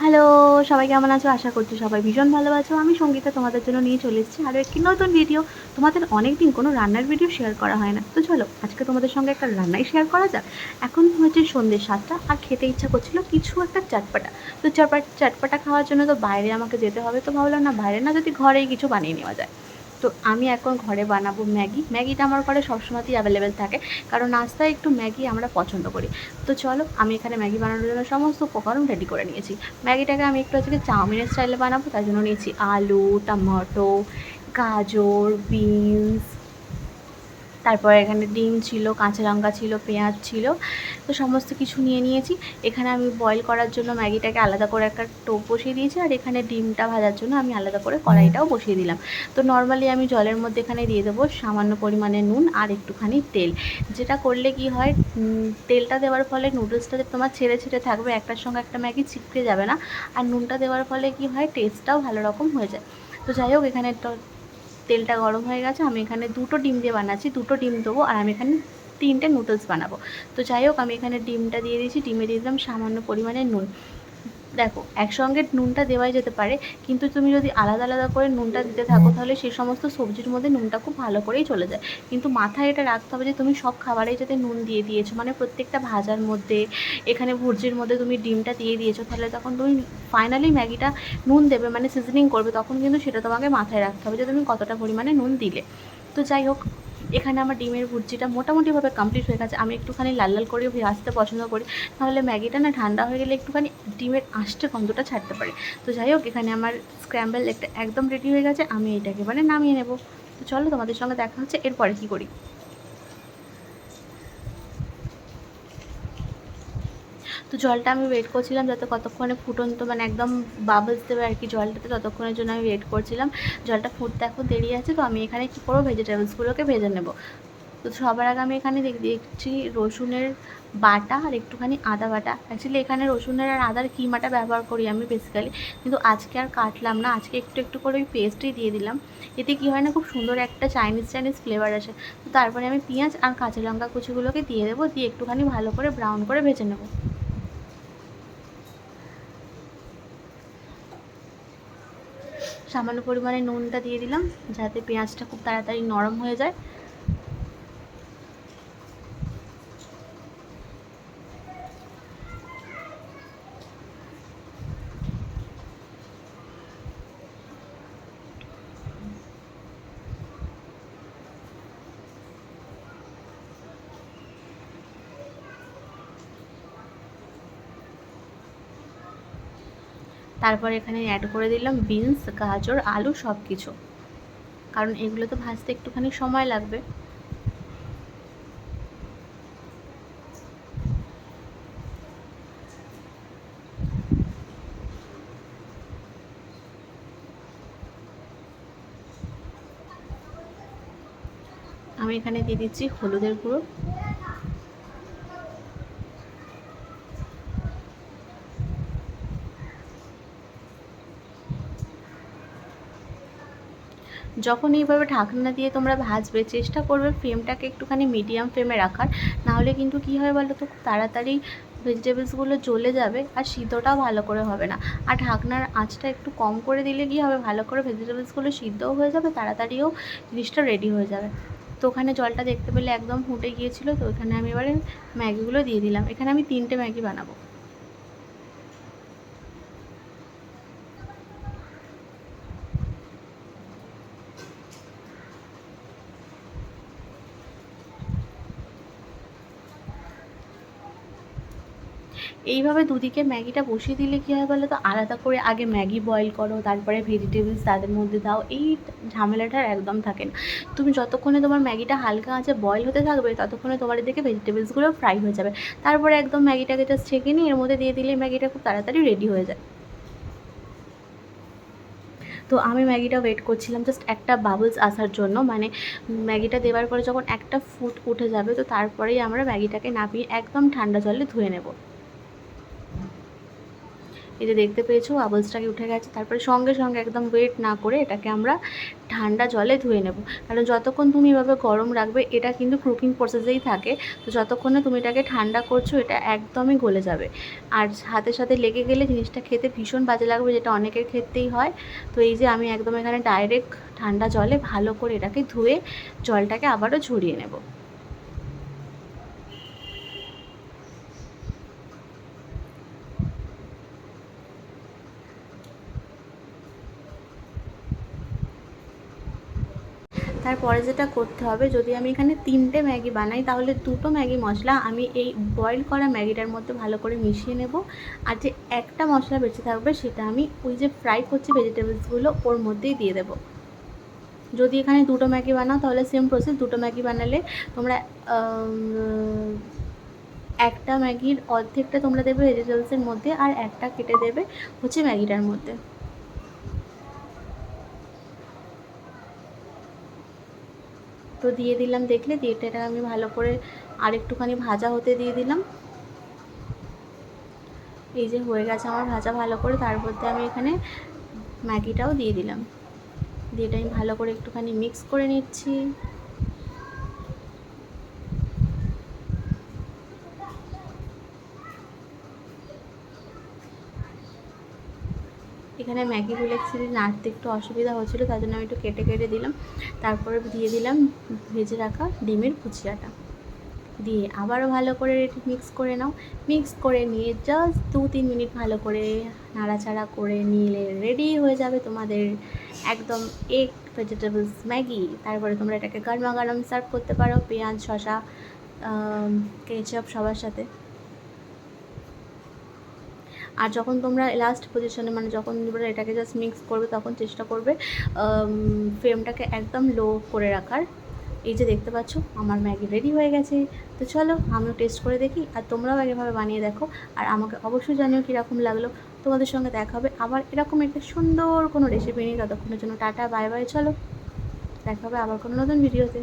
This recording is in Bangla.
হ্যালো, সবাই কেমন আছো? আশা করছি সবাই ভীষণ ভালো আছো। আমি সঙ্গীতা তোমাদের জন্য নিয়ে চলে এসেছি আরও একটি নতুন ভিডিও। তোমাদের অনেকদিন কোনো রান্নার ভিডিও শেয়ার করা হয় না। তো চলো আজকে তোমাদের সঙ্গে একটা রান্নাই শেয়ার করা যাক। এখন হচ্ছে সন্ধ্যে ৭টা আর খেতে ইচ্ছা করছিল কিছু একটা চটপাটা। তো চটপাটা খাওয়ার জন্য তো বাইরে আমাকে যেতে হবে। তো ভাবলাম না বাইরে না যদি ঘরেই কিছু বানিয়ে নেওয়া যায়। তো আমি এখন ঘরে বানাবো ম্যাগি। ম্যাগিটা আমার ঘরে সবসময়তেই অ্যাভেলেবেল থাকে, কারণ নাস্তায় একটু ম্যাগি আমরা পছন্দ করি। তো চলো আমি এখানে ম্যাগি বানানোর জন্য সমস্ত উপকরণ রেডি করে নিয়েছি। ম্যাগিটাকে আমি একটু আজকে চাউমিনের স্টাইলে বানাবো, তার জন্য নিয়েছি আলু, টমেটো, গাজর, বিনস, তারপর এখানে ডিম ছিল, কাঁচা লঙ্কা ছিল, পেঁয়াজ ছিল। তো সমস্ত কিছু নিয়ে নিয়েছি। এখানে আমি বয়েল করার জন্য ম্যাগিটাকে আলাদা করে একটা টোপ বসিয়ে দিয়েছি, আর এখানে ডিমটা ভাজার জন্য আমি আলাদা করে কড়াইটাও বসিয়ে দিলাম। তো নর্মালি আমি জলের মধ্যে এখানে দিয়ে দেবো সামান্য পরিমাণে নুন আর একটুখানি তেল। যেটা করলে কি হয়, তেলটা দেওয়ার ফলে নুডলসটা তোমার ছেড়ে ছেড়ে থাকবে, একটার সঙ্গে একটা ম্যাগি ছিটকে যাবে না। আর নুনটা দেওয়ার ফলে কি হয়, টেস্টটাও ভালো রকম হয়ে যায়। তো যাই হোক, এখানে তো তেলটা গরম হয়ে গেছে। আমি এখানে 2টো ডিম দিয়ে বানাচ্ছি, 2টো ডিম দেবো, আর আমি এখানে 3টে নুডলস বানাবো। তো যাই হোক, আমি এখানে ডিমটা দিয়ে দিয়েছি, ডিমে দিয়ে দিলাম সামান্য পরিমাণে নুন। দেখো, একসঙ্গে নুনটা দেওয়াই যেতে পারে, কিন্তু তুমি যদি আলাদা আলাদা করে নুনটা দিতে থাকো তাহলে সেই সমস্ত সবজির মধ্যে নুনটা খুব ভালো করেই চলে যায়। কিন্তু মাথায় এটা রাখতে হবে যে তুমি সব খাবারেই যাতে নুন দিয়ে দিয়েছো, মানে প্রত্যেকটা ভাজার মধ্যে, এখানে ভুর্জির মধ্যে তুমি ডিমটা দিয়ে দিয়েছো, তাহলে তখন তুমি ফাইনালি ম্যাগিটা নুন দেবে, মানে সিজনিং করবে, তখন কিন্তু সেটা তোমাকে মাথায় রাখতে হবে যে তুমি কতটা পরিমাণে নুন দিলে। তো যাই হোক, এখানে আমার ডিমের ভুর্জিটা মোটামুটিভাবে কমপ্লিট হয়ে গেছে। আমি একটুখানি লাল লাল করে ভাজতে পছন্দ করি, তাহলে ম্যাগিটা না ঠান্ডা হয়ে গেলে একটুখানি ডিমের আঁশটে গন্ধটা ছাড়তে পারে। তো যাই হোক, এখানে আমার স্ক্র্যাম্বল একটা একদম রেডি হয়ে গেছে। আমি এটাকে এবারে নামিয়ে নেব। তো চলো তোমাদের সঙ্গে দেখা হচ্ছে এরপরে কী করি। তো জলটা আমি ওয়েট করছিলাম যাতে কতক্ষণে ফুটন্ত, মানে একদম বাবলস দেবে আর কি জলটাতে, ততক্ষণের জন্য আমি ওয়েট করছিলাম। জলটা ফুটতে এখন দেরি আছে, তো আমি এখানে কী করবো, ভেজিটেবলসগুলোকে ভেজে নেব। তো সবার আগে আমি এখানে দেখছি রসুনের বাটা আর একটুখানি আদা বাটা। অ্যাকচুয়ালি এখানে রসুনের আর আদার কিমাটা ব্যবহার করি আমি বেসিক্যালি, কিন্তু আজকে আর কাটলাম না, আজকে একটু একটু করে ওই পেস্টই দিয়ে দিলাম। এতে কী হয় না, খুব সুন্দর একটা চাইনিজ ফ্লেভার আসে। তো তারপরে আমি পেঁয়াজ আর কাঁচা লঙ্কা কুচিগুলোকে দিয়ে দেবো, দিয়ে একটুখানি ভালো করে ব্রাউন করে ভেজে নেবো। সামান্য পরিমাণে নুনটা দিয়ে দিলাম যাতে পেঁয়াজটা খুব তাড়াতাড়ি নরম হয়ে যায়। তারপর এখানে অ্যাড করে দিলাম বিনস, গাজর, আলু সব কিছু, কারণ এগুলো তো ভাজতে একটুখানি সময় লাগবে। আমি এখানে দিয়ে দিচ্ছি হলুদের গুঁড়ো, যখন এইভাবে ঢাকনা দিয়ে তোমরা ভাজবে চেষ্টা করবে ফ্লেমটাকে একটুখানি মিডিয়াম ফ্লেমে রাখার, নাহলে কিন্তু কী হয় বলো তো, খুব তাড়াতাড়ি ভেজিটেবলসগুলো জ্বলে যাবে আর সিদ্ধটাও ভালো করে হবে না। আর ঢাকনার আঁচটা একটু কম করে দিলে কী হবে, ভালো করে ভেজিটেবলসগুলো সিদ্ধও হয়ে যাবে, তাড়াতাড়িও জিনিসটা রেডি হয়ে যাবে। তো ওখানে জলটা দেখতে পেলে একদম ফুটে গিয়েছিলো। তো এখানে আমি এবারে ম্যাগিগুলো দিয়ে দিলাম। এখানে আমি 3টে ম্যাগি বানাবো। এইভাবে দুদিকে ম্যাগিটা বসিয়ে দিলে কী হয় বলো তো, আলাদা করে আগে ম্যাগি বয়েল করো, তারপরে ভেজিটেবলস তাদের মধ্যে দাও, এই ঝামেলাটা একদম থাকে না। তুমি যতক্ষণে তোমার ম্যাগিটা হালকা আঁচে বয়েল হতে থাকবে, ততক্ষণে তোমার এদিকে ভেজিটেবলসগুলো ফ্রাই হয়ে যাবে। তারপরে একদম ম্যাগিটাকে জাস্ট ছেঁকে নিয়ে এর মধ্যে দিয়ে দিলে ম্যাগিটা খুব তাড়াতাড়ি রেডি হয়ে যায়। তো আমি ম্যাগিটা ওয়েট করছিলাম জাস্ট একটা বাবলস আসার জন্য, মানে ম্যাগিটা দেওয়ার পরে যখন একটা ফুট উঠে যাবে, তো তারপরেই আমরা ম্যাগিটাকে নামিয়ে একদম ঠান্ডা জলে ধুয়ে নেব। এই যে দেখতে পেয়েছো বাবলসটাকে উঠে গেছে। তারপরে সঙ্গে সঙ্গে একদম ওয়েট না করে এটাকে আমরা ঠান্ডা জলে ধুয়ে নেব, কারণ যতক্ষণ তুমি এভাবে গরম রাখবে এটা কিন্তু কুকিং প্রসেসেই থাকে, তো যতক্ষণে তুমি এটাকে ঠান্ডা করছো এটা একদমই গলে যাবে। আর হাতের সাথে লেগে গেলে জিনিসটা খেতে ভীষণ বাজে লাগবে, যেটা অনেকের ক্ষেত্রেই হয়। তো এই যে আমি একদম এখানে ডাইরেক্ট ঠান্ডা জলে ভালো করে এটাকে ধুয়ে জলটাকে আবারও ঝরিয়ে নেব। তারপরে যেটা করতে হবে, যদি আমি এখানে 3টে ম্যাগি বানাই তাহলে 2টো ম্যাগি মশলা আমি এই বয়েল করা ম্যাগিটার মধ্যে ভালো করে মিশিয়ে নেব। আর যে একটা মশলা বেঁচে থাকবে সেটা আমি ওই যে ফ্রাই করছি ভেজিটেবলসগুলো ওর মধ্যেই দিয়ে দেবো। যদি এখানে 2টো ম্যাগি বানাও তাহলে সেম প্রসেস, 2টো ম্যাগি বানালে তোমরা একটা ম্যাগির অর্ধেকটা তোমরা দেবে ভেজিটেবলসের মধ্যে আর একটা কেটে দেবে হচ্ছে ম্যাগিটার মধ্যে। তো দিয়ে দিলাম, দেখলে দিয়ে এটা আমি ভালো করে আর একটুখানি ভাজা হতে দিয়ে দিলাম। এই যে হয়ে গেছে আমার ভাজা ভালো করে, তার মধ্যে আমি এখানে ম্যাগিটাও দিয়ে দিলাম, দিয়ে এটা আমি ভালো করে একটুখানি মিক্স করে নিচ্ছি। এখানে ম্যাগিগুলো অ্যাকচুয়ালি নাড়তে একটু অসুবিধা হচ্ছিলো, তার জন্য আমি একটু কেটে কেটে দিলাম। তারপরে দিয়ে দিলাম ভেজে রাখা ডিমের ভুজিয়াটা, দিয়ে আবারও ভালো করে মিক্স করে নাও। মিক্স করে নিয়ে জাস্ট 2-3 মিনিট ভালো করে নাড়াচাড়া করে নিলে রেডি হয়ে যাবে তোমাদের একদম এগ ভেজিটেবলস ম্যাগি। তারপরে তোমরা এটাকে গরমা গরম সার্ভ করতে পারো পেঁয়াজ, শসা, কেচাপ সবার সাথে। আর যখন তোমরা লাস্ট পজিশনে মানে যখন তোমরা এটাকে জাস্ট মিক্স করবে তখন চেষ্টা করবে ফ্লেমটাকে একদম লো করে রাখার। এই যে দেখতে পাচ্ছ আমার ম্যাগি রেডি হয়ে গেছে। তো চলো আমিও টেস্ট করে দেখি, আর তোমরাও এভাবে বানিয়ে দেখো, আর আমাকে অবশ্যই জানিও কীরকম লাগলো। তোমাদের সঙ্গে দেখা হবে আবার এরকম একটা সুন্দর কোনো রেসিপি নিয়ে। ততক্ষণের জন্য টাটা, বাই বাই। চলো দেখা হবে আবার কোনো নতুন ভিডিওতে।